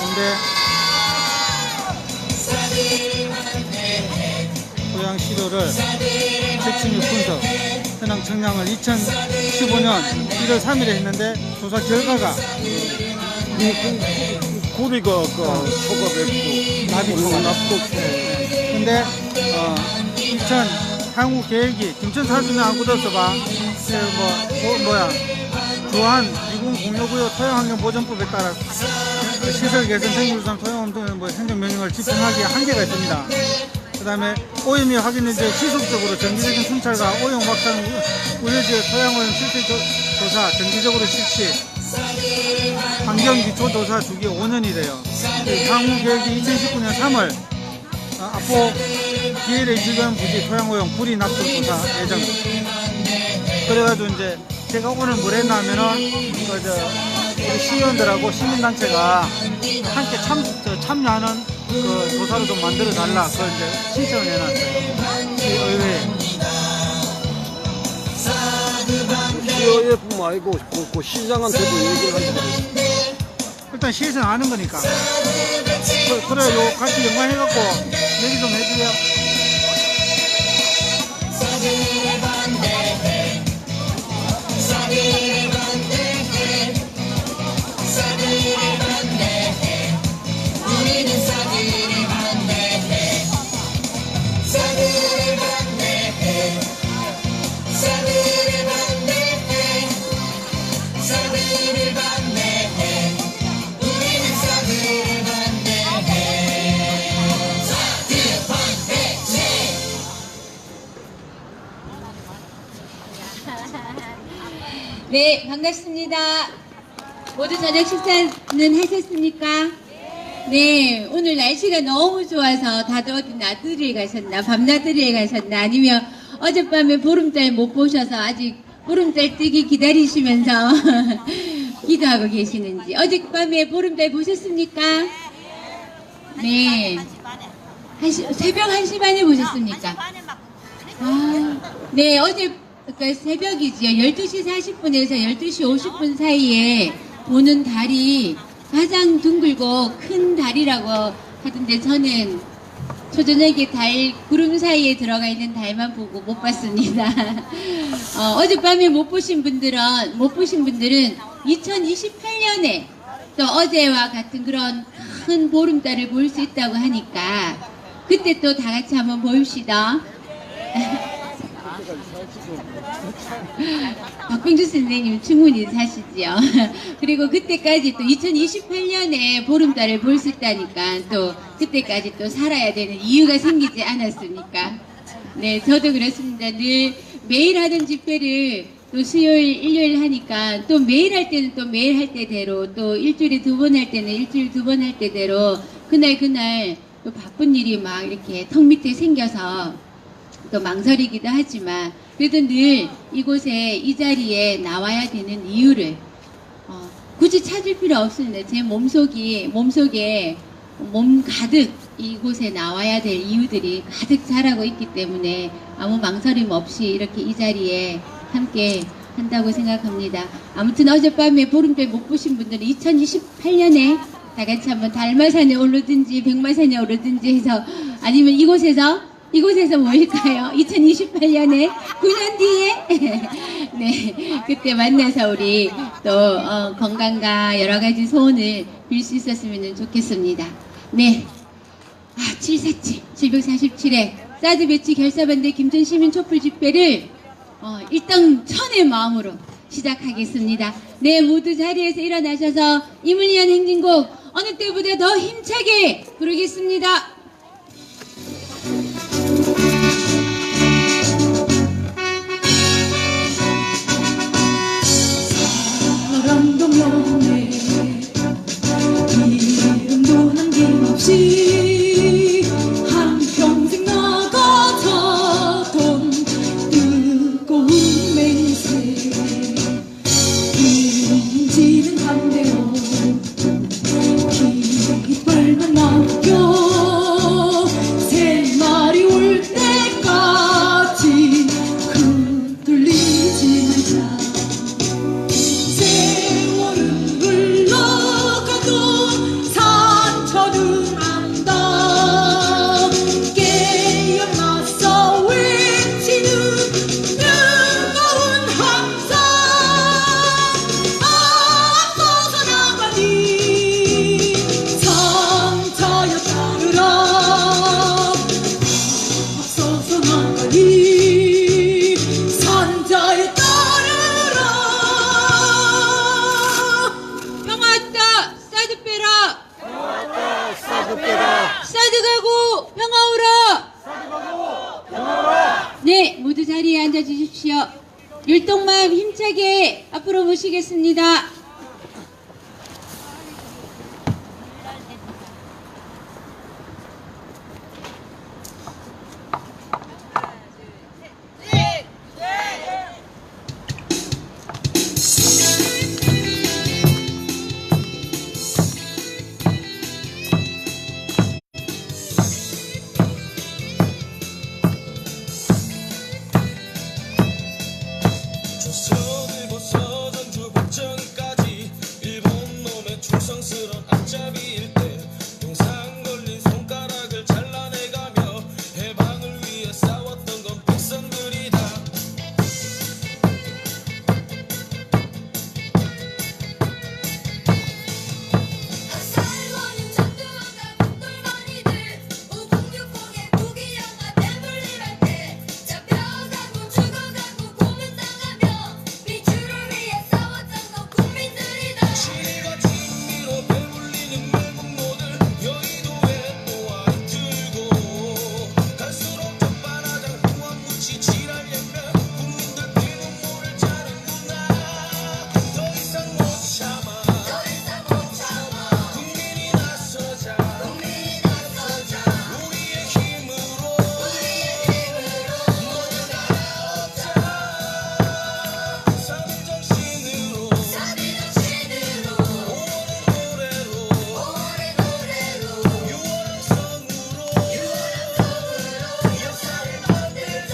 군대 고향 시료를 백신육 분석 현황 청량을 2015년 1월 3일에 했는데 조사 결과가 고리가 초과됐고 납이 초과. 근데 2000 향후 계획이 김천 사주면 안 굳었어 주한 미군공유구역 토양환경보전법에 따라 시설 개선 생물상 토양원 등 행정명령을 집행하기에 한계가 있습니다. 그 다음에 오염이 확인된 지속적으로 정기적인 순찰과 오염 확산 우려지역 토양오염 실태 조사 정기적으로 실시 환경기초조사 주기 5년이래요. 향후 계획이 2019년 3월 앞포 DLA 주변 부지 토양오염 불이 납수 조사 예정. 그래가지고 이제 제가 오늘 뭘 했나 하면은 우리 시의원들하고 시민단체가 함께 참여하는 그 조사를 좀 만들어 달라. 그걸 이제 신청을 해놨어요. 시의회에. 시의회뿐만 아니고 그 시장한테도 얘기를 하시고. 일단 시에서는 아는 거니까. 그래요. 같이 연관해갖고 얘기 좀 해주세요. 네, 반갑습니다. 모두 저녁 식사는 하셨습니까? 네, 오늘 날씨가 너무 좋아서 다들 어디 나들이에 가셨나, 밤나들이에 가셨나, 아니면 어젯밤에 보름달 못 보셔서 아직 보름달 뜨기 기다리시면서 기도하고 계시는지. 어젯밤에 보름달 보셨습니까? 네. 새벽 1시 반에 보셨습니까? 네, 어제 그러니까 새벽이지요. 12시 40분에서 12시 50분 사이에 보는 달이 가장 둥글고 큰 달이라고 하던데 저는 초저녁에 구름 사이에 들어가 있는 달만 보고 못 봤습니다. 어젯밤에 못 보신 분들은 2028년에 또 어제와 같은 그런 큰 보름달을 볼 수 있다고 하니까 그때 또 다 같이 한번 봅시다. 박병주 선생님 충분히 사시지요. 그리고 그때까지 또 2028년에 보름달을 볼 수 있다니까 또 그때까지 또 살아야 되는 이유가 생기지 않았습니까? 네, 저도 그렇습니다. 늘 매일 하던 집회를 또 수요일, 일요일 하니까 또 매일 할 때는 또 매일 할 때대로 또 일주일에 2번 할 때는 일주일 2번 할 때대로 그날 또 바쁜 일이 막 이렇게 턱 밑에 생겨서 또 망설이기도 하지만 그래도 늘 이곳에 이 자리에 나와야 되는 이유를 굳이 찾을 필요 없습니다. 제 몸속에 몸 가득 이곳에 나와야 될 이유들이 가득 자라고 있기 때문에 아무 망설임 없이 이렇게 이 자리에 함께 한다고 생각합니다. 아무튼 어젯밤에 보름달 못 보신 분들은 2028년에 다 같이 한번 달마산에 오르든지 백마산에 오르든지 해서 아니면 이곳에서 모일까요? 2028년에 9년 뒤에 네, 그때 만나서 우리 또 건강과 여러 가지 소원을 빌 수 있었으면 좋겠습니다. 네, 747회 사드 배치 결사반대 김천시민 촛불 집회를 일당 천의 마음으로 시작하겠습니다. 네, 모두 자리에서 일어나셔서 임을 위한 행진곡 어느 때보다 더 힘차게 부르겠습니다. 사랑도 명예 이름도 남김없이 한평생 나가자던 뜨거운 맹세 이름지는 감대로 깃발만 남겨 새 날이 올 때까지 흔들리지 말자. 세월은 흘러가도 율동맘 힘차게 앞으로 모시겠습니다. 조선일보서 전주 북정까지 일본 놈의 충성스런 앞잡이일 때 동상 걸린 손가락을 잘라내가며 해방을 위해 싸웠던 건 백성들이다. 학살원인 전두환과 국돌머리들 오공육공의 무기영아 배불리랄 때 잡혀가고 죽어가고 고문당하며 민주를 위해 싸웠던 건 국민들이다. 시가 진미로 배불리는 매국노들 여의도에 또한 들고 갈수록 적반하장 후원무치 지랄연명 국민들 피눈물을 자르구나. 더 이상 못 참아 국민이 나서자 우리의 힘으로 모두 나아오자. 사비정신으로 오월의 노래로 유월성으로 역사를 만들자.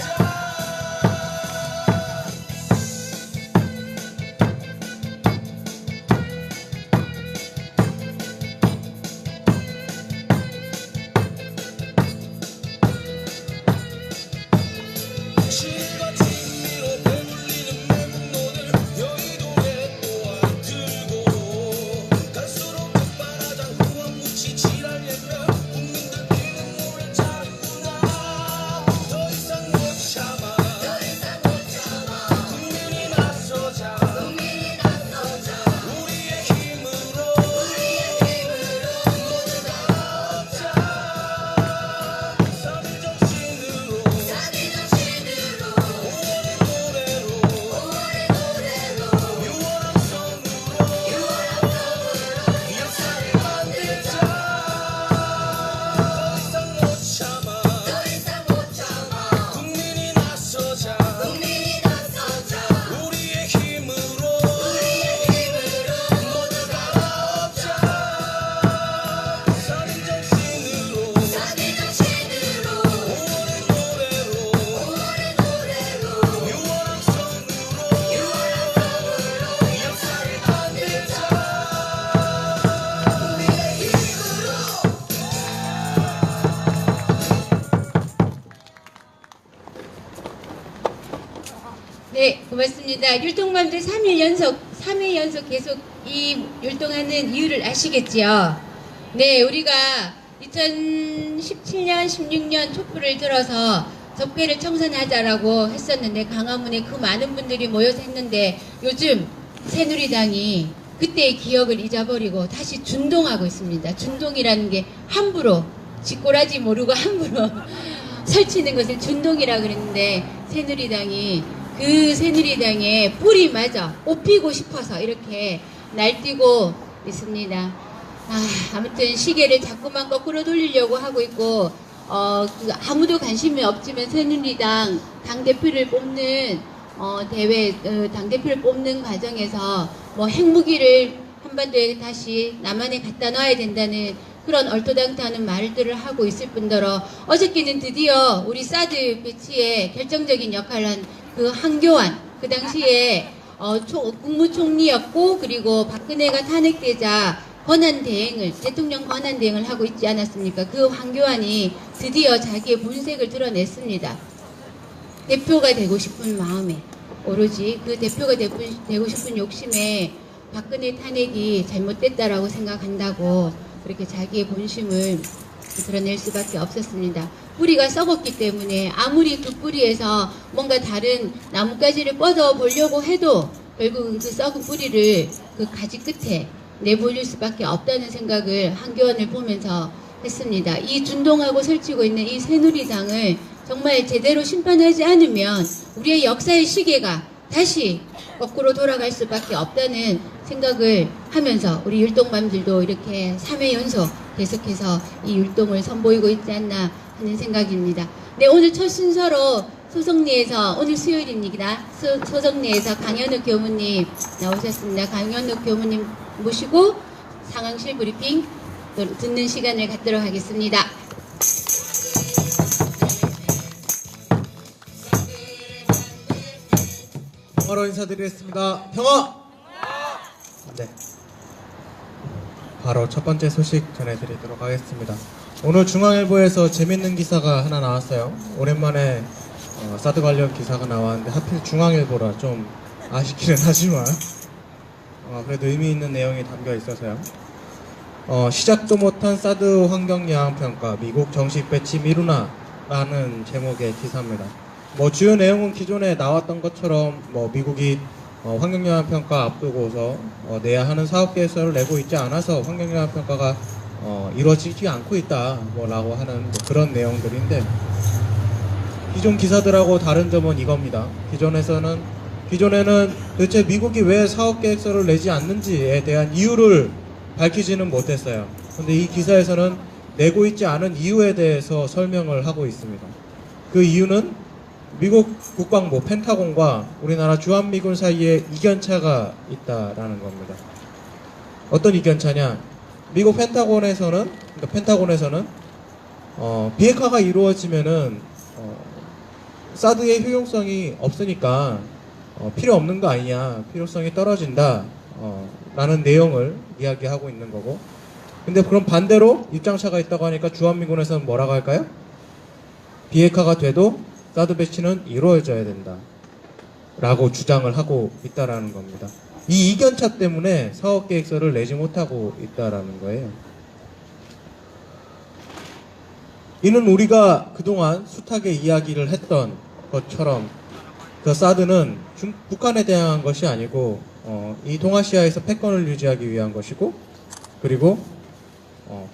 시가 진미로 배불리는 매국노들 여의도에 또한 들고 갈수록 적반하장 후원무치 지랄연명 국민들 피눈물을 자르구나. 더 이상 못 참아 국민이 나서자 우리의 힘으로 모두 나아오자. 사비정신으로 오월의 노래로 유월성으로 역사를 만들자. 더 이상 못 참아 국민이 나서자 우리의 힘으로 모두 나아오자. 사비정신으로 오월의 노래로 유월성으로 역사를 만들자. 네, 고맙습니다. 율동맘들 3회 연속 계속 이 율동하는 이유를 아시겠지요? 네, 우리가 2017년, 16년 촛불을 들어서 적폐를 청산하자라고 했었는데 광화문에 그 많은 분들이 모여서 했는데 요즘 새누리당이 그때의 기억을 잊어버리고 다시 준동하고 있습니다. 준동이라는 게 함부로 쥐꼬라지 모르고 함부로 설치는 것을 준동이라고 그랬는데 새누리당이 그 새누리당의 뿌리마저 뽑히고 싶어서 이렇게 날뛰고 있습니다. 아무튼 시계를 자꾸만 거꾸로 돌리려고 하고 있고 아무도 관심이 없지만 새누리당 당대표를 뽑는 대회 당대표를 뽑는 과정에서 뭐 핵무기를 한반도에 다시 남한에 갖다 놔야 된다는 그런 얼토당토하는 말들을 하고 있을 뿐더러 어저께는 드디어 우리 사드 배치에 결정적인 역할을 한 그 한교안 그 당시에 국무총리였고 그리고 박근혜가 탄핵되자 대통령 권한 대행을 하고 있지 않았습니까? 그 황교안이 드디어 자기의 본색을 드러냈습니다. 대표가 되고 싶은 마음에 오로지 그 대표가 되고 싶은 욕심에 박근혜 탄핵이 잘못됐다라고 생각한다고 그렇게 자기의 본심을 드러낼 수밖에 없었습니다. 뿌리가 썩었기 때문에 아무리 그 뿌리에서 뭔가 다른 나뭇가지를 뻗어 보려고 해도 결국은 그 썩은 뿌리를 그 가지 끝에 내몰릴 수밖에 없다는 생각을 한교안을 보면서 했습니다. 이 준동하고 설치고 있는 이 새누리당을 정말 제대로 심판하지 않으면 우리의 역사의 시계가 다시 거꾸로 돌아갈 수밖에 없다는 생각을 하면서 우리 율동맘들도 이렇게 3회 연속 계속해서 이 율동을 선보이고 있지 않나 하는 생각입니다. 네, 오늘 첫 순서로 소성리에서, 오늘 수요일입니다. 소성리에서 강현욱 교무님 나오셨습니다. 강현욱 교무님 모시고 상황실 브리핑 듣는 시간을 갖도록 하겠습니다. 평화로 인사드리겠습니다. 평화! 네. 바로 첫 번째 소식 전해드리도록 하겠습니다. 오늘 중앙일보에서 재밌는 기사가 하나 나왔어요. 오랜만에 사드 관련 기사가 나왔는데 하필 중앙일보라 좀 아쉽기는 하지만 그래도 의미 있는 내용이 담겨 있어서요. 시작도 못한 사드 환경영향평가 미국 정식 배치 미루나라는 제목의 기사입니다. 주요 내용은 기존에 나왔던 것처럼 미국이 환경영향평가 앞두고서 내야 하는 사업계획서를 내고 있지 않아서 환경영향평가가 이루어지지 않고 있다 라고 하는 그런 내용들인데, 기존 기사들하고 다른 점은 이겁니다. 기존에는 도대체 미국이 왜 사업계획서를 내지 않는지에 대한 이유를 밝히지는 못했어요. 근데 이 기사에서는 내고 있지 않은 이유에 대해서 설명을 하고 있습니다. 그 이유는 미국 국방부 펜타곤과 우리나라 주한미군 사이에 이견차가 있다라는 겁니다. 어떤 이견차냐? 미국 펜타곤에서는 비핵화가 이루어지면은 사드의 효용성이 없으니까 필요 없는 거 아니냐, 필요성이 떨어진다 라는 내용을 이야기하고 있는 거고, 근데 그럼 반대로 입장차가 있다고 하니까 주한미군에서는 뭐라고 할까요? 비핵화가 돼도 사드 배치는 이루어져야 된다 라고 주장을 하고 있다라는 겁니다. 이 이견차 때문에 사업계획서를 내지 못하고 있다라는 거예요. 이는 우리가 그동안 숱하게 이야기를 했던 것처럼 그 사드는 북한에 대항한 것이 아니고 이 동아시아에서 패권을 유지하기 위한 것이고, 그리고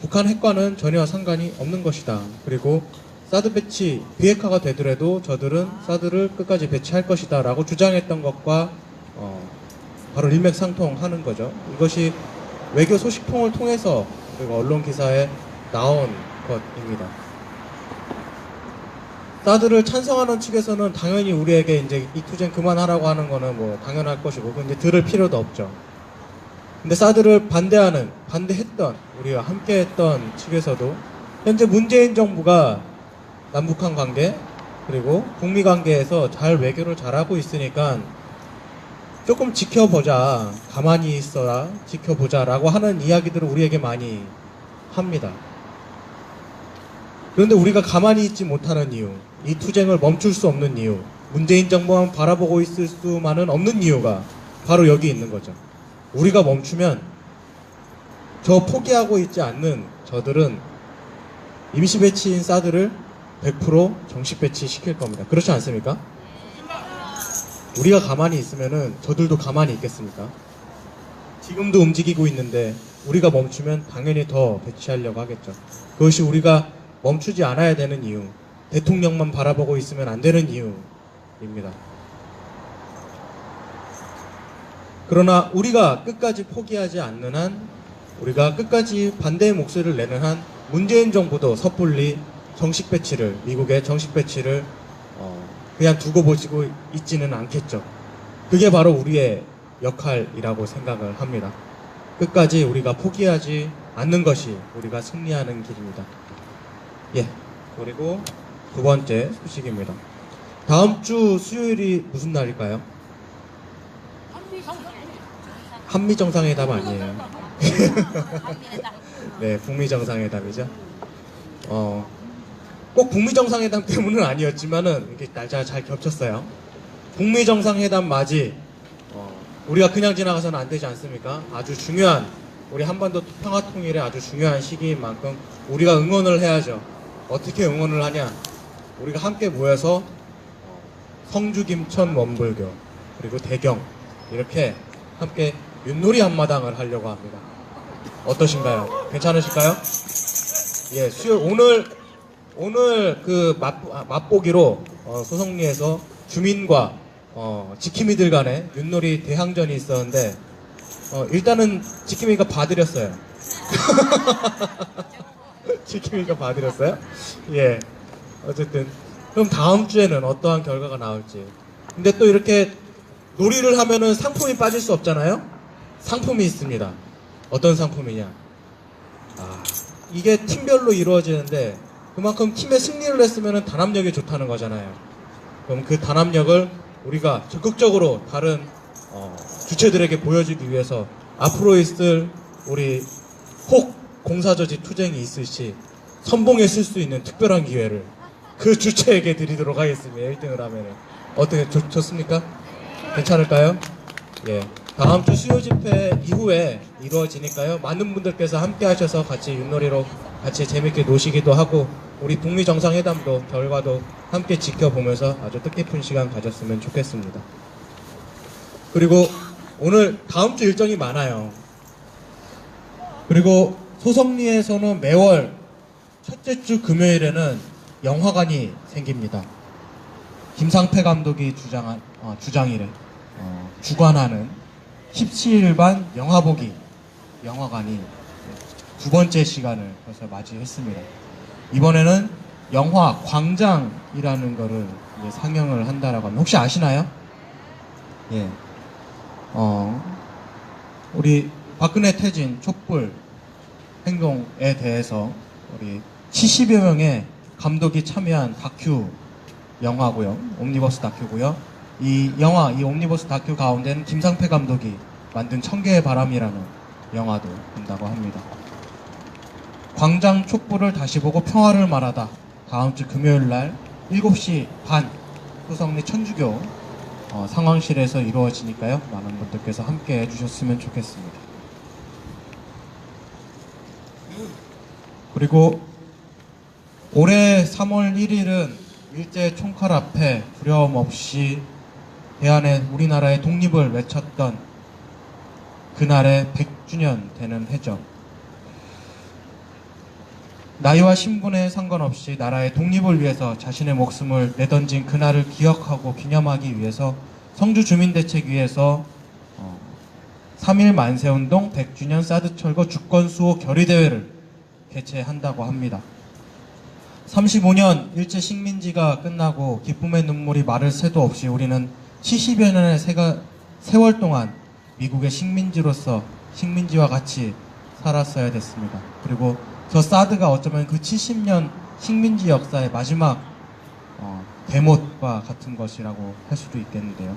북한 핵과는 전혀 상관이 없는 것이다. 그리고 사드 배치, 비핵화가 되더라도 저들은 사드를 끝까지 배치할 것이다 라고 주장했던 것과 바로 일맥상통하는 거죠. 이것이 외교 소식통을 통해서 그리고 언론 기사에 나온 것입니다. 사드를 찬성하는 측에서는 당연히 우리에게 이제 이 투쟁 그만하라고 하는 거는 당연할 것이고, 이제 들을 필요도 없죠. 근데 사드를 반대했던, 우리가 함께했던 측에서도 현재 문재인 정부가 남북한 관계 그리고 북미 관계에서 잘 외교를 잘하고 있으니까 조금 지켜보자, 가만히 있어라, 지켜보자 라고 하는 이야기들을 우리에게 많이 합니다. 그런데 우리가 가만히 있지 못하는 이유, 이 투쟁을 멈출 수 없는 이유, 문재인 정부만 바라보고 있을 수만은 없는 이유가 바로 여기 있는 거죠. 우리가 멈추면 저 포기하고 있지 않는 저들은 임시 배치인 사드를 100% 정식 배치 시킬 겁니다. 그렇지 않습니까? 우리가 가만히 있으면은 저들도 가만히 있겠습니까? 지금도 움직이고 있는데 우리가 멈추면 당연히 더 배치하려고 하겠죠. 그것이 우리가 멈추지 않아야 되는 이유, 대통령만 바라보고 있으면 안 되는 이유입니다. 그러나 우리가 끝까지 포기하지 않는 한, 우리가 끝까지 반대의 목소리를 내는 한 문재인 정부도 섣불리 정식 배치를, 미국의 정식 배치를 그냥 두고 보시고 있지는 않겠죠. 그게 바로 우리의 역할이라고 생각을 합니다. 끝까지 우리가 포기하지 않는 것이 우리가 승리하는 길입니다. 예. 그리고 두 번째 소식입니다. 다음 주 수요일이 무슨 날일까요? 한미 정상회담 아니에요. 네, 북미 정상회담이죠. 꼭 북미 정상회담 때문은 아니었지만은 이렇게 날짜가 잘 겹쳤어요. 북미 정상회담 맞이 우리가 그냥 지나가서는 안 되지 않습니까? 아주 중요한, 우리 한반도 평화 통일의 아주 중요한 시기인 만큼 우리가 응원을 해야죠. 어떻게 응원을 하냐? 우리가 함께 모여서 성주, 김천, 원불교 그리고 대경 이렇게 함께 윷놀이 한마당을 하려고 합니다. 어떠신가요? 괜찮으실까요? 예, 오늘 그 맛보기로 소성리에서 주민과 지킴이들 간에 윷놀이 대항전이 있었는데 일단은 지킴이가 봐드렸어요. 지킴이가 봐드렸어요? 예. 어쨌든 그럼 다음 주에는 어떠한 결과가 나올지. 근데 또 이렇게 놀이를 하면은 상품이 빠질 수 없잖아요? 상품이 있습니다. 어떤 상품이냐? 이게 팀별로 이루어지는데 그만큼 팀의 승리를 했으면은 단합력이 좋다는 거잖아요. 그럼 그 단합력을 우리가 적극적으로 다른 주체들에게 보여주기 위해서 앞으로 있을 우리 혹 공사저지 투쟁이 있을 시 선봉에 쓸 수 있는 특별한 기회를 그 주체에게 드리도록 하겠습니다. 1등을 하면은. 어떻게 좋습니까? 괜찮을까요? 예. 다음 주 수요 집회 이후에 이루어지니까요. 많은 분들께서 함께 하셔서 같이 윷놀이로 같이 재밌게 노시기도 하고 우리 북미 정상회담도 결과도 함께 지켜보면서 아주 뜻깊은 시간 가졌으면 좋겠습니다. 그리고 오늘 다음 주 일정이 많아요. 그리고 소성리에서는 매월 첫째 주 금요일에는 영화관이 생깁니다. 김상패 감독이 주관하는 17일반 영화보기 영화관이 두 번째 시간을 벌써 맞이했습니다. 이번에는 영화 광장이라는 거를 이제 상영을 한다라고 합니다. 혹시 아시나요? 예. 우리 박근혜 퇴진 촛불 행동에 대해서 우리 70여 명의 감독이 참여한 다큐 영화고요. 옴니버스 다큐고요. 이 옴니버스 다큐 가운데는 김상패 감독이 만든 천개의 바람이라는 영화도 본다고 합니다. 광장 촛불을 다시 보고 평화를 말하다. 다음 주 금요일 날 7시 반 소성리 천주교 상황실에서 이루어지니까요. 많은 분들께서 함께 해주셨으면 좋겠습니다. 그리고 올해 3월 1일은 일제 총칼 앞에 두려움 없이 우리나라의 독립을 외쳤던 그날의 100주년 되는 해죠. 나이와 신분에 상관없이 나라의 독립을 위해서 자신의 목숨을 내던진 그날을 기억하고 기념하기 위해서 성주주민대책위에서 3.1 만세운동 100주년 사드철거 주권수호 결의대회를 개최한다고 합니다. 35년 일제 식민지가 끝나고 기쁨의 눈물이 마를 새도 없이 우리는 70여 년의 세월 동안 미국의 식민지로서 식민지와 같이 살았어야 됐습니다. 그리고 저 사드가 어쩌면 그 70년 식민지 역사의 마지막 대못과 같은 것이라고 할 수도 있겠는데요.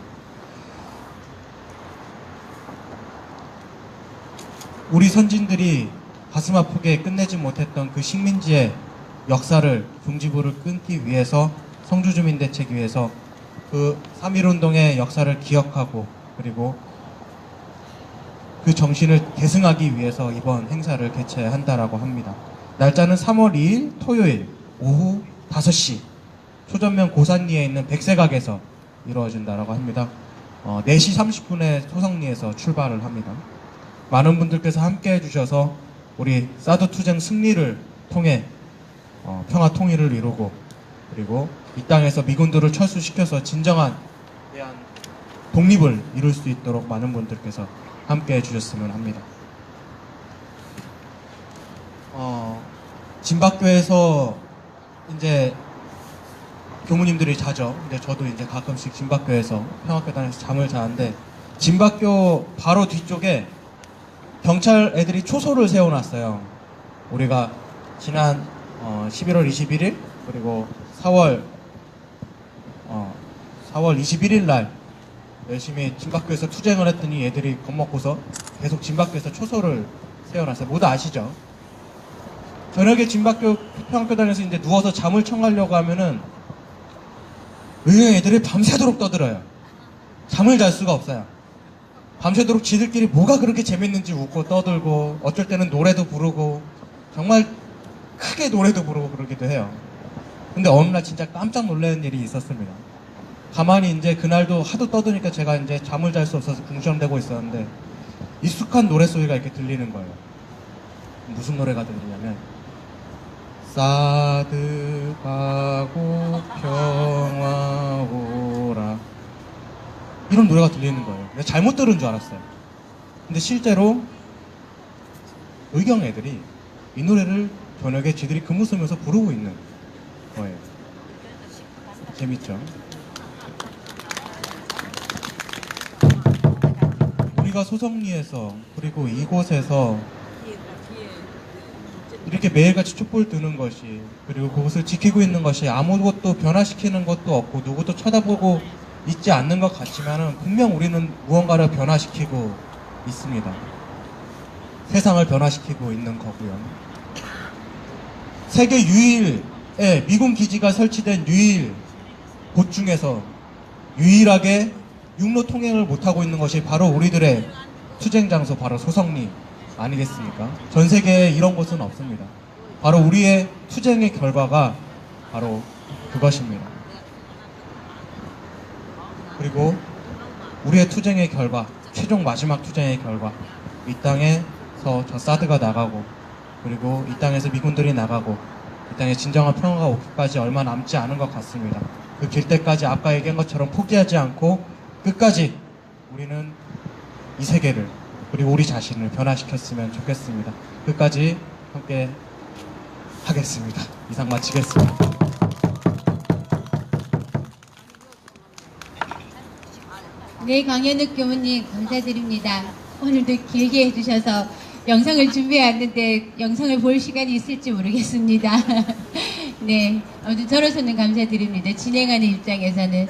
우리 선진들이 가슴 아프게 끝내지 못했던 그 식민지의 역사를 종지부를 끊기 위해서 성주주민대책위에서 그 3.1운동의 역사를 기억하고 그리고 그 정신을 계승하기 위해서 이번 행사를 개최한다라고 합니다. 날짜는 3월 2일 토요일 오후 5시 초전면 고산리에 있는 백색각에서 이루어진다라고 합니다. 4시 30분에 소성리에서 출발을 합니다. 많은 분들께서 함께 해주셔서 우리 사드 투쟁 승리를 통해 평화 통일을 이루고 그리고 이 땅에서 미군들을 철수시켜서 진정한 대한 독립을 이룰 수 있도록 많은 분들께서 함께 해주셨으면 합니다. 진박교에서 이제 교무님들이 자죠. 근데 저도 이제 가끔씩 진박교에서 평화교단에서 잠을 자는데 진박교 바로 뒤쪽에 경찰 애들이 초소를 세워놨어요. 우리가 지난 11월 21일 그리고 4월 21일 날 열심히 진박교에서 투쟁을 했더니 애들이 겁먹고서 계속 진박교에서 초소를 세워놨어요. 모두 아시죠? 저녁에 진박교 평화교단에서 이제 누워서 잠을 청하려고 하면은 의외 애들이 밤새도록 떠들어요. 잠을 잘 수가 없어요. 밤새도록 지들끼리 뭐가 그렇게 재밌는지 웃고 떠들고 어쩔 때는 노래도 부르고 정말 크게 노래도 부르고 그러기도 해요. 근데 어느 날 진짜 깜짝 놀라는 일이 있었습니다. 가만히 이제 그날도 하도 떠드니까 제가 이제 잠을 잘 수 없어서 궁시렁대고 있었는데 익숙한 노래소리가 이렇게 들리는 거예요. 무슨 노래가 들리냐면 사드 가고 평화 오라 이런 노래가 들리는 거예요. 내가 잘못 들은 줄 알았어요. 근데 실제로 의경 애들이 이 노래를 저녁에 지들이 근무 쓰면서 부르고 있는 거예요. 재밌죠? 우리가 소성리에서 그리고 이곳에서 이렇게 매일같이 촛불 드는 것이, 그리고 그것을 지키고 있는 것이 아무것도 변화시키는 것도 없고 누구도 쳐다보고 있지 않는 것 같지만은 분명 우리는 무언가를 변화시키고 있습니다. 세상을 변화시키고 있는 거고요. 세계 유일의 미군 기지가 설치된 유일 곳 중에서 유일하게 육로 통행을 못하고 있는 것이 바로 우리들의 투쟁 장소, 바로 소성리 아니겠습니까? 전 세계에 이런 곳은 없습니다. 바로 우리의 투쟁의 결과가 바로 그것입니다. 그리고 우리의 투쟁의 결과, 최종 마지막 투쟁의 결과, 이 땅에서 저 사드가 나가고, 그리고 이 땅에서 미군들이 나가고, 이 땅에 진정한 평화가 오기까지 얼마 남지 않은 것 같습니다. 그 길 때까지 아까 얘기한 것처럼 포기하지 않고 끝까지 우리는 이 세계를, 그리고 우리 자신을 변화시켰으면 좋겠습니다. 끝까지 함께 하겠습니다. 이상 마치겠습니다. 네, 강현욱 교무님 감사드립니다. 오늘도 길게 해주셔서 영상을 준비해왔는데 영상을 볼 시간이 있을지 모르겠습니다. 네, 아무튼 저로서는 감사드립니다. 진행하는 입장에서는.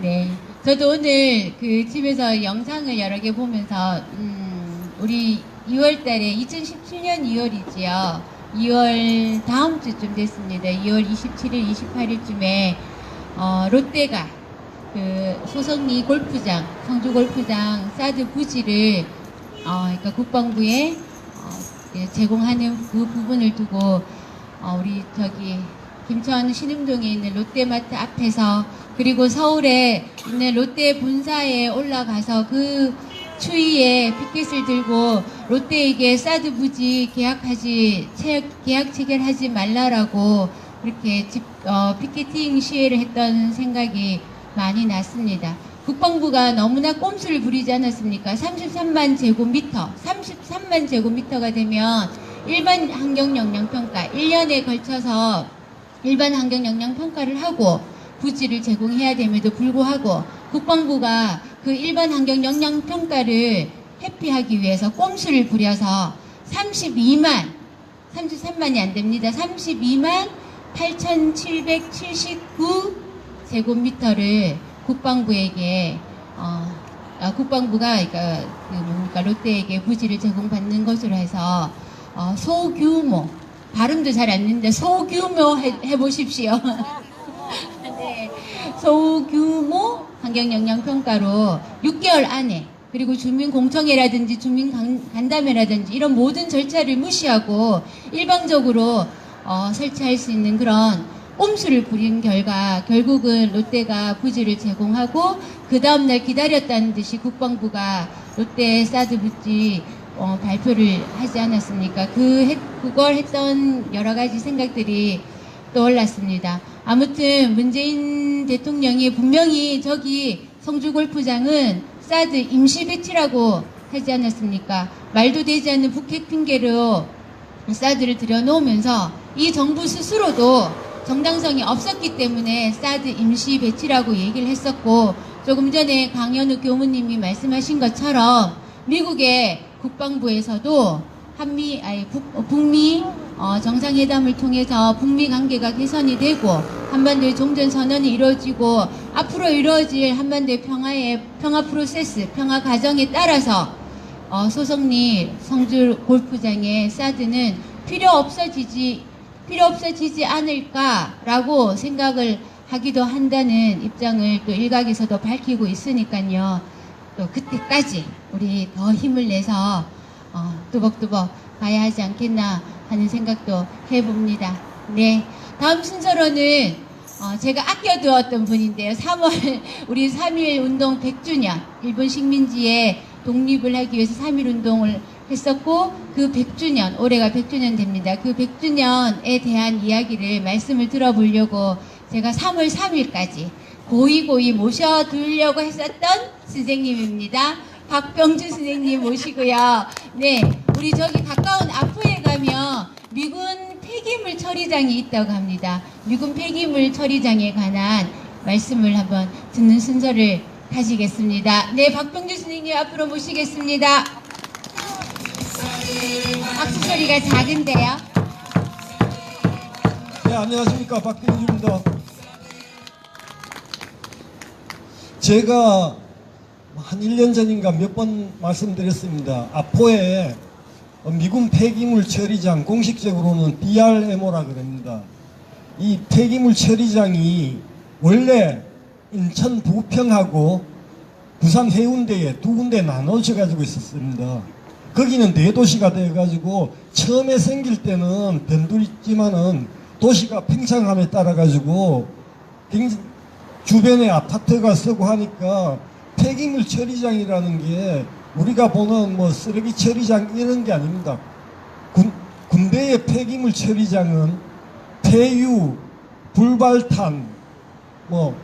네, 저도 오늘 그 집에서 영상을 여러 개 보면서 우리 2월달에 2017년 2월이지요. 2월 다음 주쯤 됐습니다. 2월 27일, 28일쯤에 롯데가 그 소성리 골프장, 성주 골프장 사드 부지를 그러니까 국방부에 제공하는 그 부분을 두고 우리 저기 김천 신흥동에 있는 롯데마트 앞에서, 그리고 서울에 있는 롯데 본사에 올라가서 그 추위에 피켓을 들고 롯데에게 사드 부지 계약 체결하지 말라라고 그렇게 피켓팅 시위를 했던 생각이 많이 났습니다. 국방부가 너무나 꼼수를 부리지 않았습니까? 33만 제곱미터가 되면 일반 환경 영향 평가, 1년에 걸쳐서 일반 환경 영향 평가를 하고 부지를 제공해야 됨에도 불구하고 국방부가 그 일반 환경 영향 평가를 회피하기 위해서 꼼수를 부려서 33만이 안 됩니다. 32만 8,779 제곱미터를 국방부에게 국방부가 그러니까 롯데에게 부지를 제공받는 것으로 해서 소규모, 발음도 잘 안 되는데 소규모 해보십시오. 네, 소규모 환경영향평가로 6개월 안에, 그리고 주민공청회라든지 주민간담회라든지 이런 모든 절차를 무시하고 일방적으로 설치할 수 있는 그런 꼼수를 부린 결과 결국은 롯데가 부지를 제공하고 그 다음날 기다렸다는 듯이 국방부가 롯데 사드 부지 발표를 하지 않았습니까? 그걸 했던 여러 가지 생각들이 떠올랐습니다. 아무튼 문재인 대통령이 분명히 저기 성주 골프장은 사드 임시 배치라고 하지 않았습니까? 말도 되지 않는 북핵 핑계로 사드를 들여놓으면서 이 정부 스스로도 정당성이 없었기 때문에 사드 임시 배치라고 얘기를 했었고, 조금 전에 강현욱 교무님이 말씀하신 것처럼 미국의 국방부에서도 북미 정상회담을 통해서 북미 관계가 개선이 되고 한반도의 종전선언이 이루어지고 앞으로 이루어질 한반도의 평화 프로세스, 평화 과정에 따라서 소성리 성주 골프장의 사드는 필요 없어지지 않을까라고 생각을 하기도 한다는 입장을 또 일각에서도 밝히고 있으니까요. 또 그때까지 우리 더 힘을 내서 뚜벅뚜벅 가야 하지 않겠나 하는 생각도 해봅니다. 네, 다음 순서로는 제가 아껴두었던 분인데요. 3월 우리 3.1 운동 100주년, 일본 식민지의 독립을 하기 위해서 3.1 운동을 했었고 그 100주년, 올해가 100주년 됩니다. 그 100주년에 대한 이야기를 말씀을 들어보려고 제가 3월 3일까지 고이고이 모셔두려고 했었던 선생님입니다. 박병주 선생님 모시고요. 네, 우리 저기 가까운 아포에 가면 미군 폐기물 처리장이 있다고 합니다. 미군 폐기물 처리장에 관한 말씀을 한번 듣는 순서를 가지겠습니다. 네, 박병주 선생님 앞으로 모시겠습니다. 박수 소리가 작은데요. 네, 안녕하십니까. 박병주입니다. 제가 한 1년 전인가 몇 번 말씀드렸습니다. 아포에 미군 폐기물 처리장, 공식적으로는 DRMO라 그럽니다. 이 폐기물 처리장이 원래 인천 부평하고 부산 해운대에 두 군데 나눠져 가지고 있었습니다. 거기는 대도시가 되어 가지고 처음에 생길 때는 변두리지만은 도시가 팽창함에 따라 가지고 주변에 아파트가 쓰고 하니까 폐기물 처리장이라는 게 우리가 보는 뭐 쓰레기 처리장 이런 게 아닙니다. 군대의 폐기물 처리장은 폐유, 불발탄, 뭐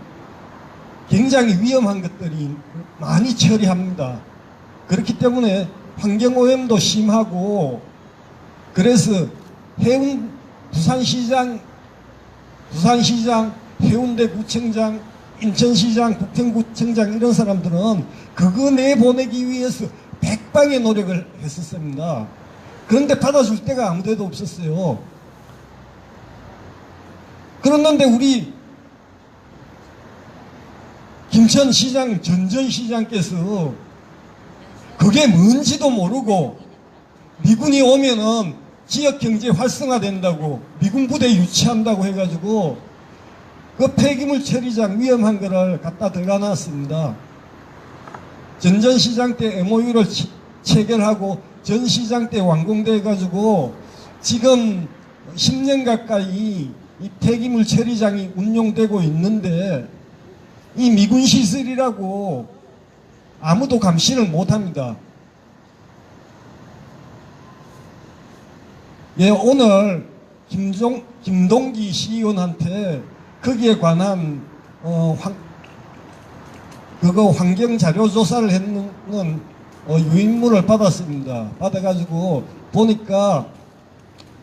굉장히 위험한 것들이 많이 처리합니다. 그렇기 때문에 환경오염도 심하고, 그래서 부산시장, 해운대구청장, 인천시장, 부평구청장 이런 사람들은 그거 내보내기 위해서 백방의 노력을 했었습니다. 그런데 받아줄 데가 아무 데도 없었어요. 그랬는데 우리 김천시장, 전전시장께서 그게 뭔지도 모르고 미군이 오면은 지역경제 활성화된다고, 미군 부대 유치한다고 해가지고 그 폐기물 처리장 위험한 거를 갖다 들어가 놨습니다. 전전시장 때 MOU를 체결하고 전시장 때 완공돼 가지고 지금 10년 가까이 이 폐기물 처리장이 운용되고 있는데 이 미군 시설이라고 아무도 감시를 못합니다. 예, 오늘 김동기 시의원한테 거기에 관한 환경 자료 조사를 했는 유인물을 받았습니다. 받아가지고 보니까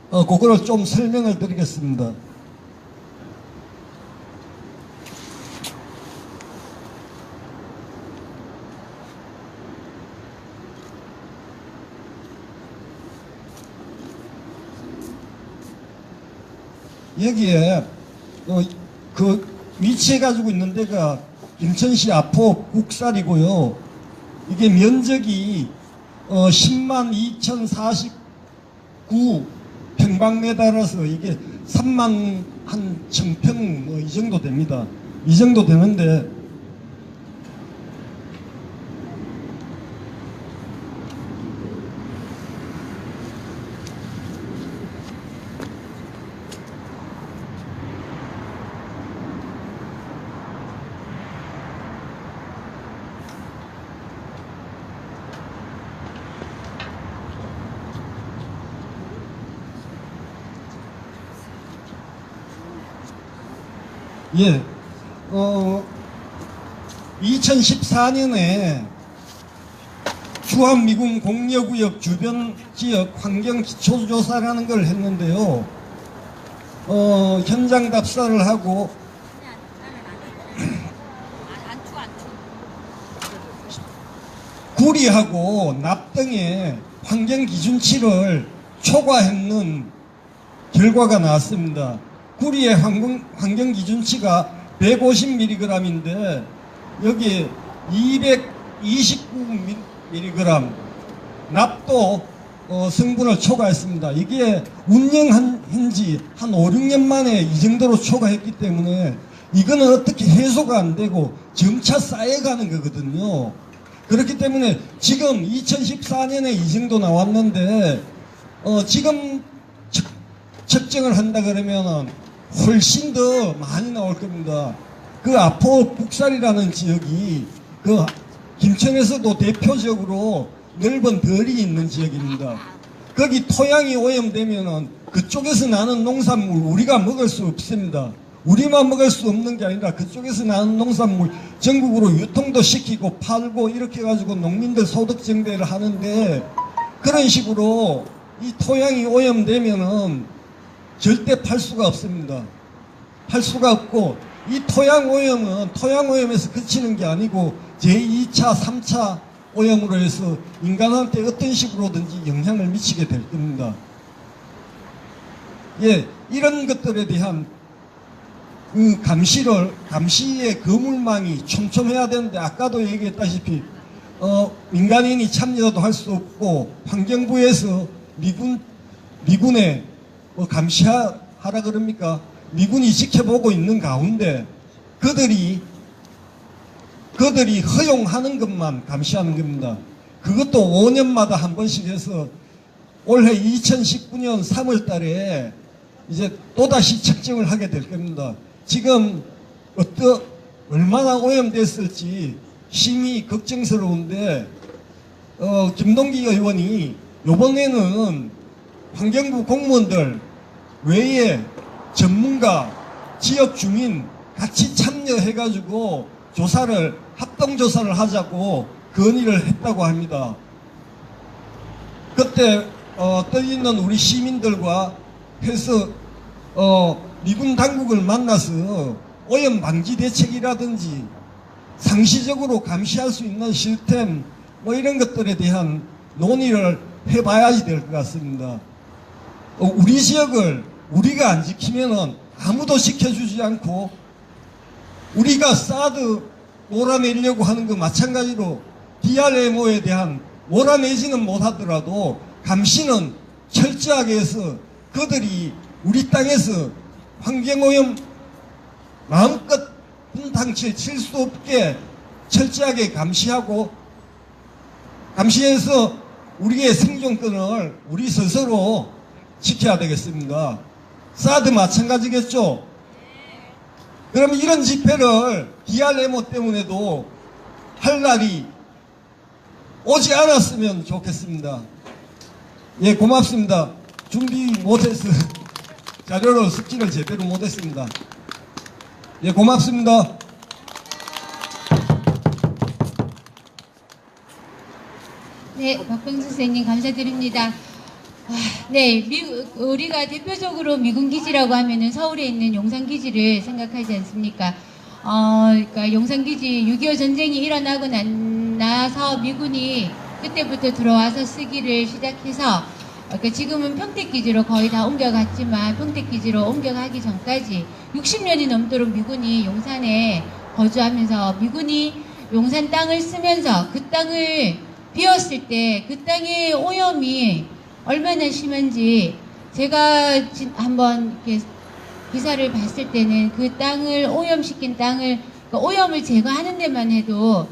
그거를 좀 설명을 드리겠습니다. 여기에 그 위치해 가지고 있는 데가 인천시 아포 국살이고요. 이게 면적이 10만 2,049 평방미터라서 이게 3만 한 1,000평 뭐 이 정도 됩니다. 이 정도 되는데 예, 2014년에 주한미군 공여구역 주변 지역 환경 기초조사라는 걸 했는데요. 현장 답사를 하고 구리하고 납 등의 환경 기준치를 초과했는 결과가 나왔습니다. 구리의 환경 기준치가 150mg인데 여기 229mg, 납도 성분을 초과했습니다. 이게 운영한 지 한 5, 6년 만에 이 정도로 초과했기 때문에 이거는 어떻게 해소가 안 되고 점차 쌓여가는 거거든요. 그렇기 때문에 지금 2014년에 이 정도 나왔는데 지금 측정을 한다 그러면은 훨씬 더 많이 나올 겁니다. 그 아포 북살이라는 지역이 그 김천에서도 대표적으로 넓은 덜이 있는 지역입니다. 거기 토양이 오염되면은 그쪽에서 나는 농산물 우리가 먹을 수 없습니다. 우리만 먹을 수 없는 게 아니라 그쪽에서 나는 농산물 전국으로 유통도 시키고 팔고 이렇게 해가지고 농민들 소득 증대를 하는데, 그런 식으로 이 토양이 오염되면은 절대 팔 수가 없습니다. 팔 수가 없고, 이 토양 오염은 토양 오염에서 그치는 게 아니고 제2차, 3차 오염으로 해서 인간한테 어떤 식으로든지 영향을 미치게 될 겁니다. 예, 이런 것들에 대한 그 감시의 거물망이 촘촘해야 되는데, 아까도 얘기했다시피 민간인이 참여도 할 수 없고, 환경부에서 미군에 뭐 감시하라 그럽니까? 미군이 지켜보고 있는 가운데 그들이 허용하는 것만 감시하는 겁니다. 그것도 5년마다 한 번씩 해서 올해 2019년 3월 달에 이제 또다시 측정을 하게 될 겁니다. 지금 얼마나 오염됐을지 심히 걱정스러운데, 김동기 의원이 이번에는 환경부 공무원들 외에 전문가, 지역 주민 같이 참여해가지고 합동조사를 하자고 건의를 했다고 합니다. 그때 떠 있는 우리 시민들과 해서 미군 당국을 만나서 오염 방지 대책이라든지 상시적으로 감시할 수 있는 시스템 뭐 이런 것들에 대한 논의를 해봐야지 될 것 같습니다. 우리 지역을 우리가 안 지키면은 아무도 지켜주지 않고, 우리가 사드 몰아내려고 하는 거 마찬가지로 DRMO에 대한 몰아내지는 못하더라도 감시는 철저하게 해서 그들이 우리 땅에서 환경오염 마음껏 분탕칠 칠 수 없게 철저하게 감시해서 우리의 생존권을 우리 스스로 지켜야 되겠습니다. 사드 마찬가지겠죠? 그럼 이런 집회를 DRMO 때문에도 할 날이 오지 않았으면 좋겠습니다. 예, 고맙습니다. 준비 못해서 자료로 숙지를 제대로 못했습니다. 예, 고맙습니다. 네, 박병수 선생님 감사드립니다. 네, 우리가 대표적으로 미군 기지라고 하면은 서울에 있는 용산 기지를 생각하지 않습니까? 그러니까 용산 기지 6.25 전쟁이 일어나고 나서 미군이 그때부터 들어와서 쓰기를 시작해서, 그러니까 지금은 평택기지로 거의 다 옮겨갔지만 평택기지로 옮겨가기 전까지 60년이 넘도록 미군이 용산에 거주하면서, 미군이 용산 땅을 쓰면서 그 땅을 비웠을 때 그 땅의 오염이 얼마나 심한지 제가 한번 이렇게 기사를 봤을 때는 그 땅을 오염시킨 땅을, 그러니까 오염을 제거하는 데만 해도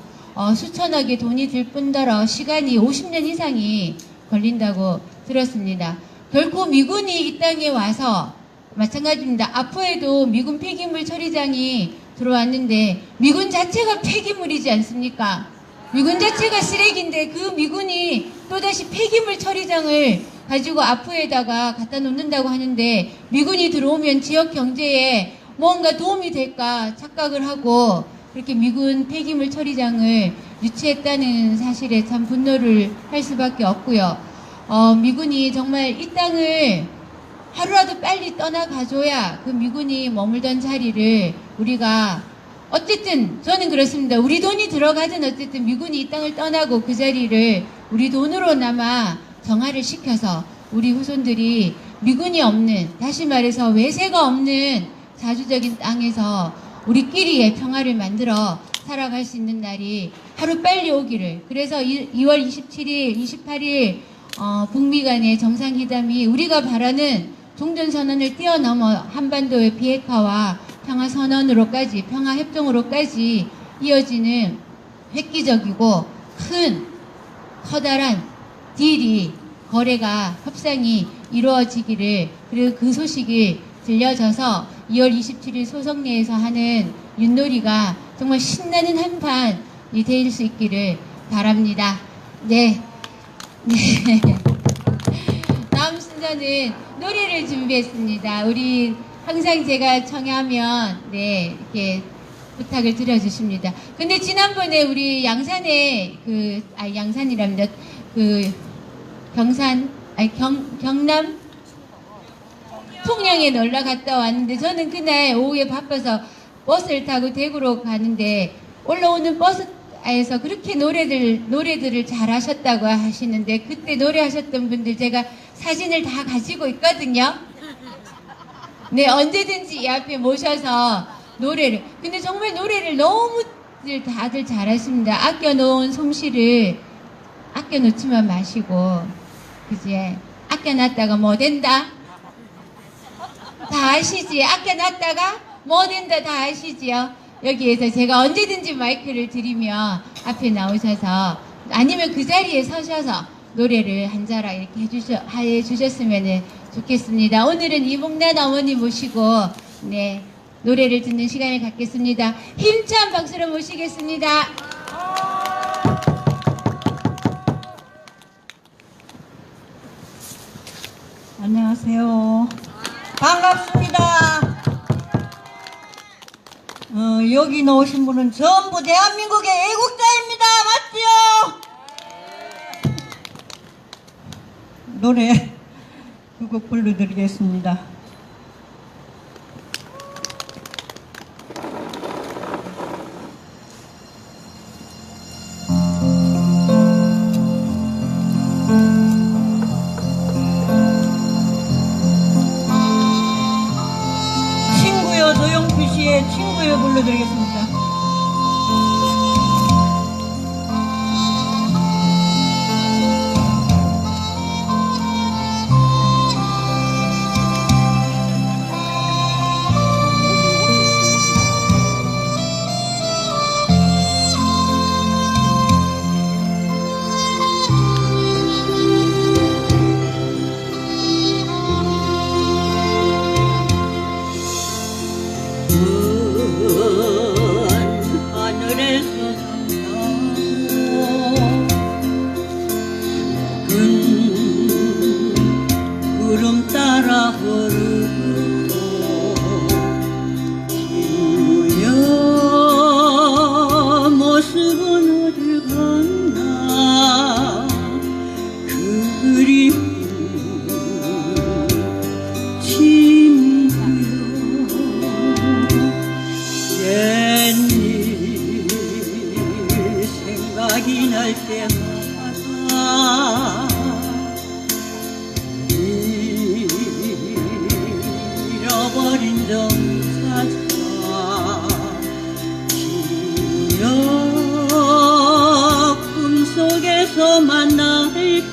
수천억의 돈이 들 뿐더러 시간이 50년 이상이 걸린다고 들었습니다. 결코 미군이 이 땅에 와서, 마찬가지입니다. 아포에도 미군 폐기물 처리장이 들어왔는데 미군 자체가 폐기물이지 않습니까? 미군 자체가 쓰레기인데 그 미군이 또다시 폐기물 처리장을 가지고 아프에다가 갖다 놓는다고 하는데, 미군이 들어오면 지역 경제에 뭔가 도움이 될까 착각을 하고 그렇게 미군 폐기물 처리장을 유치했다는 사실에 참 분노를 할 수밖에 없고요. 미군이 정말 이 땅을 하루라도 빨리 떠나가줘야 그 미군이 머물던 자리를 우리가, 어쨌든 저는 그렇습니다. 우리 돈이 들어가든 어쨌든 미군이 이 땅을 떠나고 그 자리를 우리 돈으로나마 정화를 시켜서 우리 후손들이 미군이 없는, 다시 말해서 외세가 없는 자주적인 땅에서 우리끼리의 평화를 만들어 살아갈 수 있는 날이 하루 빨리 오기를. 그래서 2월 27일, 28일 북미 간의 정상회담이 우리가 바라는 종전선언을 뛰어넘어 한반도의 비핵화와 평화선언으로까지, 평화협정으로까지 이어지는 획기적이고 커다란 딜이, 거래가, 협상이 이루어지기를, 그리고 그 소식이 들려져서 2월 27일 소성리에서 하는 윷놀이가 정말 신나는 한판이 될 수 있기를 바랍니다. 네. 다음 순서는 노래를 준비했습니다. 우리 항상 제가 청하면 네 이렇게 부탁을 드려주십니다. 근데 지난번에 우리 양산에 양산이랍니다. 경남 통영에 놀러 갔다 왔는데 저는 그날 오후에 바빠서 버스를 타고 대구로 가는데 올라오는 버스에서 그렇게 노래들을 잘 하셨다고 하시는데 그때 노래하셨던 분들 제가 사진을 다 가지고 있거든요. 네, 언제든지 이 앞에 모셔서 노래를. 근데 정말 노래를 너무 다들 잘하십니다. 아껴놓은 솜씨를 아껴놓지만 마시고, 그지? 아껴놨다가 뭐 된다? 다 아시지? 아껴놨다가 뭐 된다 다 아시지요? 여기에서 제가 언제든지 마이크를 드리면 앞에 나오셔서 아니면 그 자리에 서셔서 노래를 한 자락 이렇게 해주셨으면 좋겠습니다. 오늘은 이봉란 어머니 모시고 네 노래를 듣는 시간을 갖겠습니다. 힘찬 박수로 모시겠습니다. 안녕하세요. 반갑습니다. 여기 나오신 분은 전부 대한민국의 애국자입니다. 맞지요? 노래 두 곡 불러드리겠습니다. 친구여 노영필 씨의 친구여 불러드리겠습니다. 하늘에서 구름 따라 흐르고 친구여 모습은 어딜 갔나 그리운 친구여 옛일 생각이 날 때마다 잃어버린 정사자 기억 꿈속에서 만날까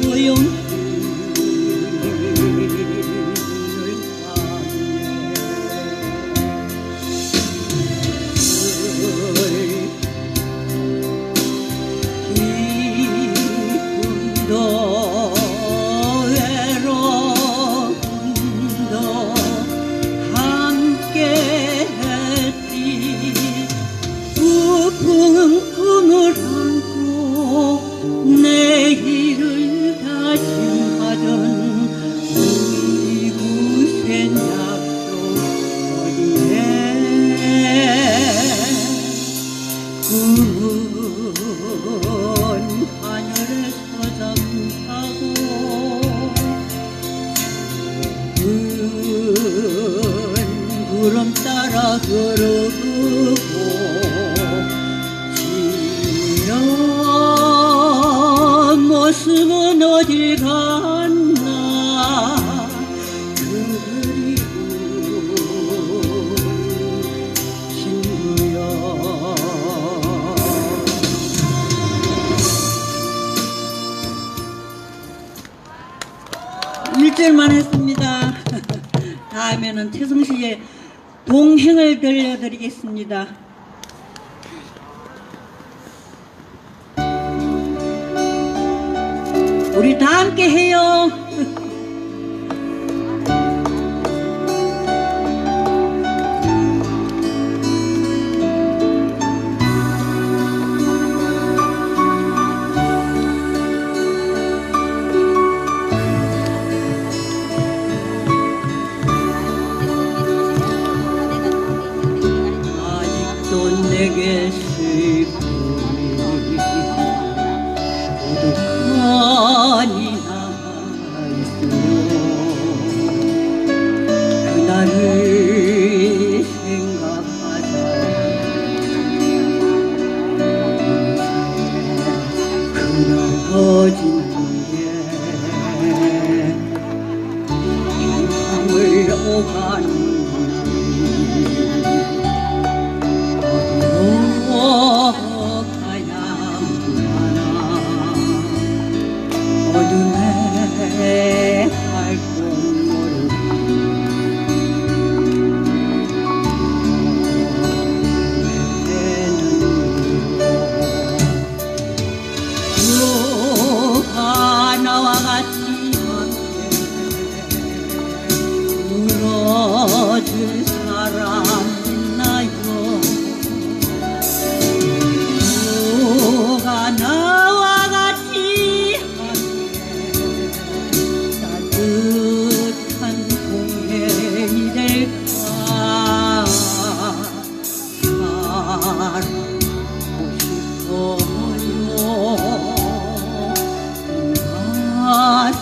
고요한 기쁨도 외로움도 함께 했지 부푼 꿈을 안고 내일을 다짐하던 이곳엔 약속거리에 구운 하늘에서 잠자고 구름 따라 흐르고 지연 모습은 어딜 갔나 그리운 친구여 일절만 했습니다. 다음에는 태성 씨의 동행을 들려드리겠습니다. 우리 다 함께 해요. 굶어줄 사람 있나요? 누가 나와 같이 함께 따뜻한 동행이 될까? 살아보고 싶어요. 가슴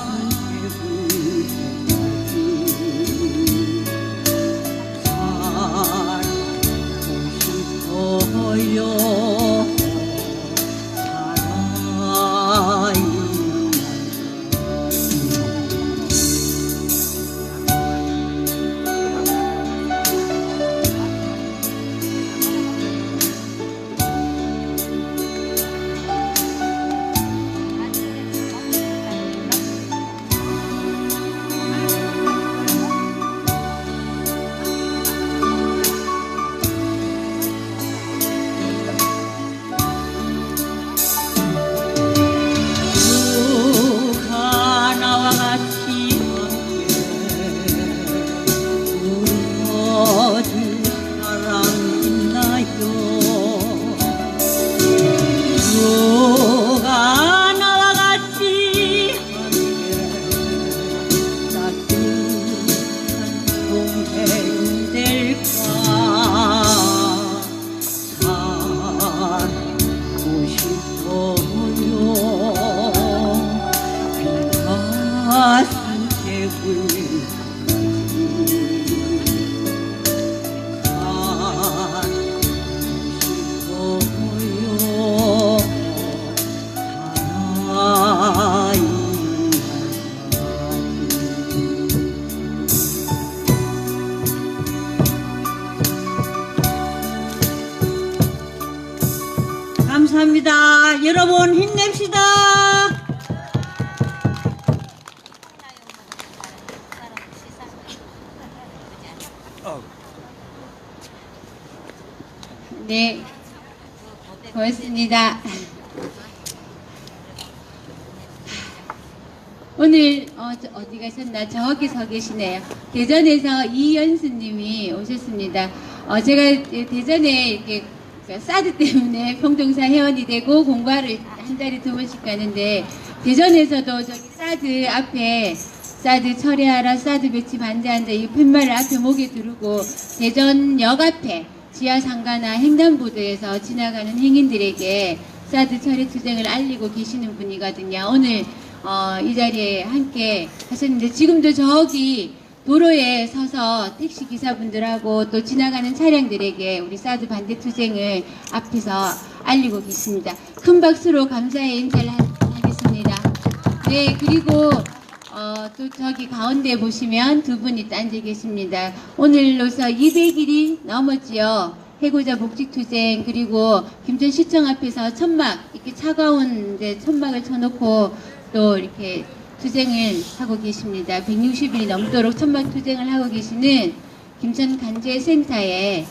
살고 싶어요. 누가 나와 같이 굶어줄 사람 있나요? 누가 나와 같이 따뜻한 동행 될까? 살고 싶어요. 가슴 개굴 살고 싶어요. 감사합니다. 여러분 힘냅시다. 네, 고맙습니다. 오늘 어디 가셨나? 저기 서 계시네요. 대전에서 이연수님이 오셨습니다. 제가 대전에 이렇게 사드 때문에 평동사 회원이 되고 공부를 한 달에 2번씩 가는데 대전에서도 저기 사드 앞에 사드 철회하라, 사드 배치 반대한다 이 팻말을 앞에 목에 두르고 대전역 앞에 지하상가나 횡단보도에서 지나가는 행인들에게 사드 철회 투쟁을 알리고 계시는 분이거든요. 오늘 이 자리에 함께 하셨는데 지금도 저기 도로에 서서 택시 기사분들하고 또 지나가는 차량들에게 우리 사드 반대 투쟁을 앞에서 알리고 계십니다. 큰 박수로 감사의 인사를 하겠습니다. 네, 그리고 또 저기 가운데 보시면 두 분이 앉아 계십니다. 오늘로서 200일이 넘었지요. 해고자 복직투쟁 그리고 김천시청 앞에서 천막 이렇게 차가운 천막을 쳐놓고 또 이렇게 투쟁을 하고 계십니다. 160일이 넘도록 천막 투쟁을 하고 계시는 김천간제센터에서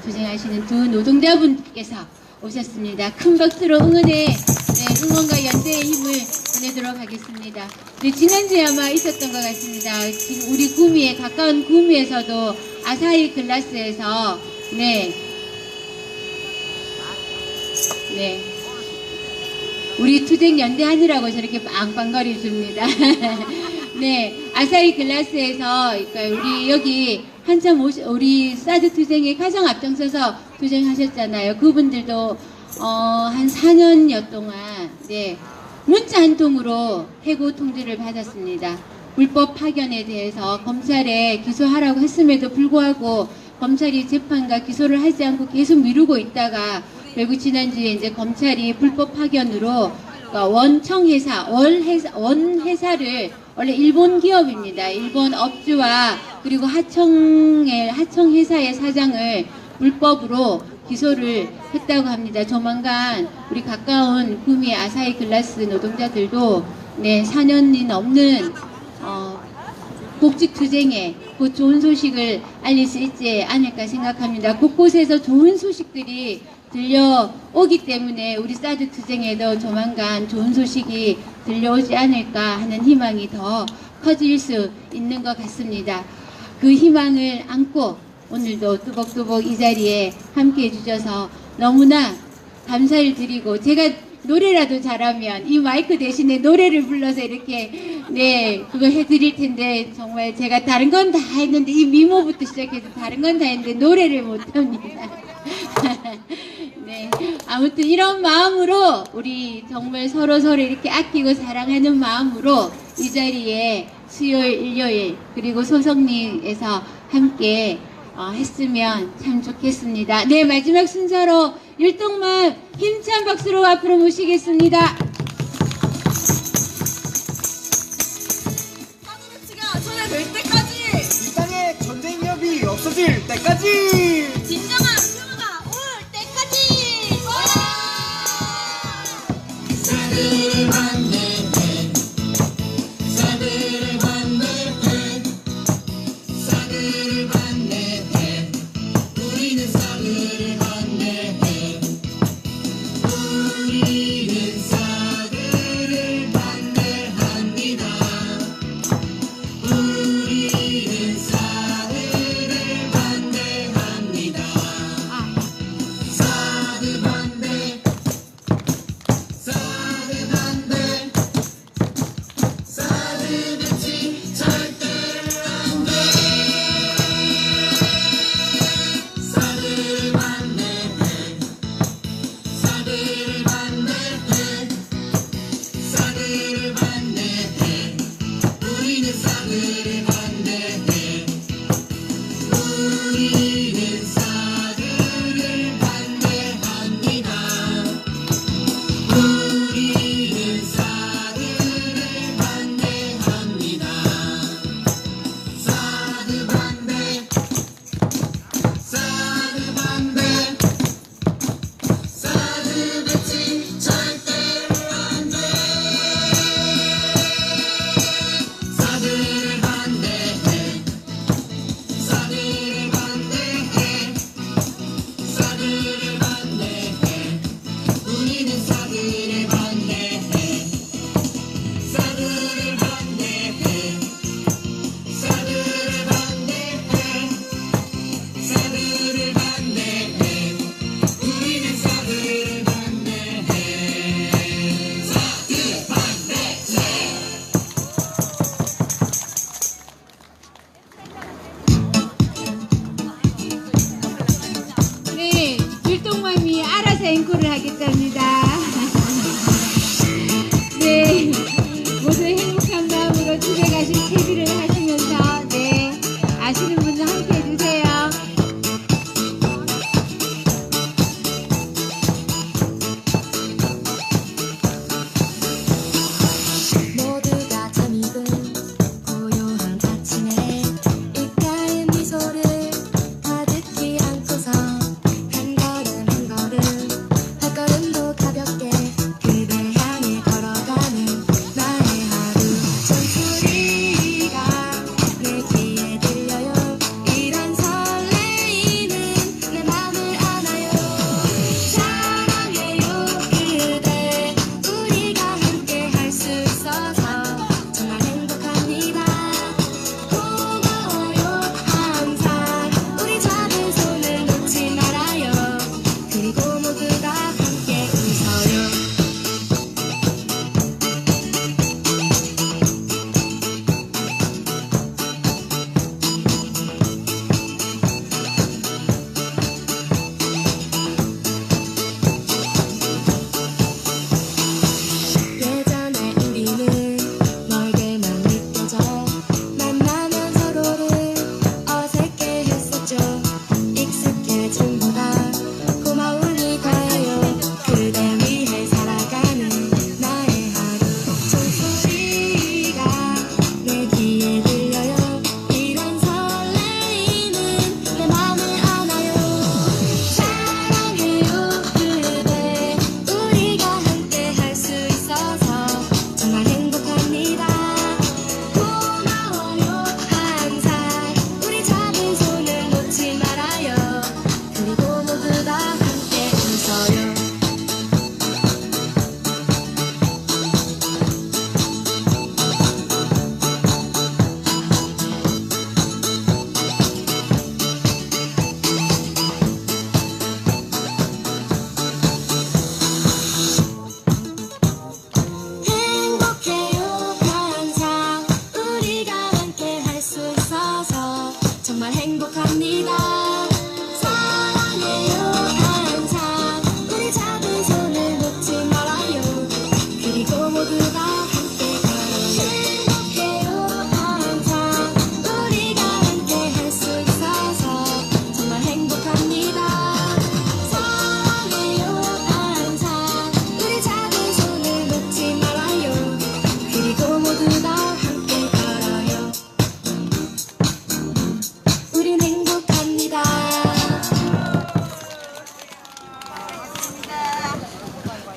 투쟁하시는 두 노동자분께서 오셨습니다. 큰 박수로 응원과 연대의 힘을 보내도록 하겠습니다. 지난주에 아마 있었던 것 같습니다. 지금 우리 구미에 가까운 구미에서도 아사히 글라스에서 우리 투쟁 연대하느라고 저렇게 빵빵거리 줍니다. 네, 아사히 글라스에서 그러니까 우리 여기 한참 우리 사드 투쟁에 가장 앞장서서 투쟁하셨잖아요. 그분들도 한 4년여 동안 문자 한 통으로 해고 통지를 받았습니다. 불법 파견에 대해서 검찰에 기소하라고 했음에도 불구하고 검찰이 재판과 기소를 하지 않고 계속 미루고 있다가 결국 지난주에 이제 검찰이 불법 파견으로 원회사를 원래 일본 기업입니다. 일본 업주와 그리고 하청회사의 사장을 불법으로 기소를 했다고 합니다. 조만간 우리 가까운 구미 아사히 글라스 노동자들도 4년이 넘는 복직투쟁에 곧 좋은 소식을 알릴 수 있지 않을까 생각합니다. 곳곳에서 좋은 소식들이 들려오기 때문에 우리 사드 투쟁에도 조만간 좋은 소식이 들려오지 않을까 하는 희망이 더 커질 수 있는 것 같습니다. 그 희망을 안고 오늘도 뚜벅뚜벅 이 자리에 함께 해주셔서 너무나 감사를 드리고, 제가 노래라도 잘하면 이 마이크 대신에 노래를 불러서 이렇게 그거 해드릴 텐데, 정말 제가 다른 건 다 했는데, 이 미모부터 시작해서 다른 건 다 했는데 노래를 못합니다. 네, 아무튼 이런 마음으로 우리 정말 서로 이렇게 아끼고 사랑하는 마음으로 이 자리에 수요일, 일요일 그리고 소성리에서 함께 했으면 참 좋겠습니다. 네, 마지막 순서로 율동맘 힘찬 박수로 앞으로 모시겠습니다. 하드매치가 전해될 때까지, 이 땅에 전쟁 위협이 없어질 때까지, 진정한 평화가 올 때까지. 사들을 받는 사들을 받는 사들을 받는 우리는 사들을 받는 우리는 사들을 반대합니다. 우리는 사들을 반대합니다.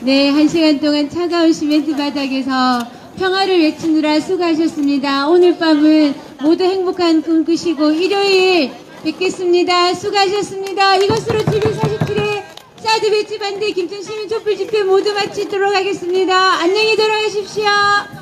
네, 1시간 동안 차가운 시멘트 바닥에서 평화를 외치느라 수고하셨습니다. 오늘 밤은 모두 행복한 꿈 꾸시고 일요일 뵙겠습니다. 수고하셨습니다. 이것으로 TV47의 사드 배치 반대 김천 시민 촛불 집회 모두 마치도록 하겠습니다. 안녕히 돌아가십시오.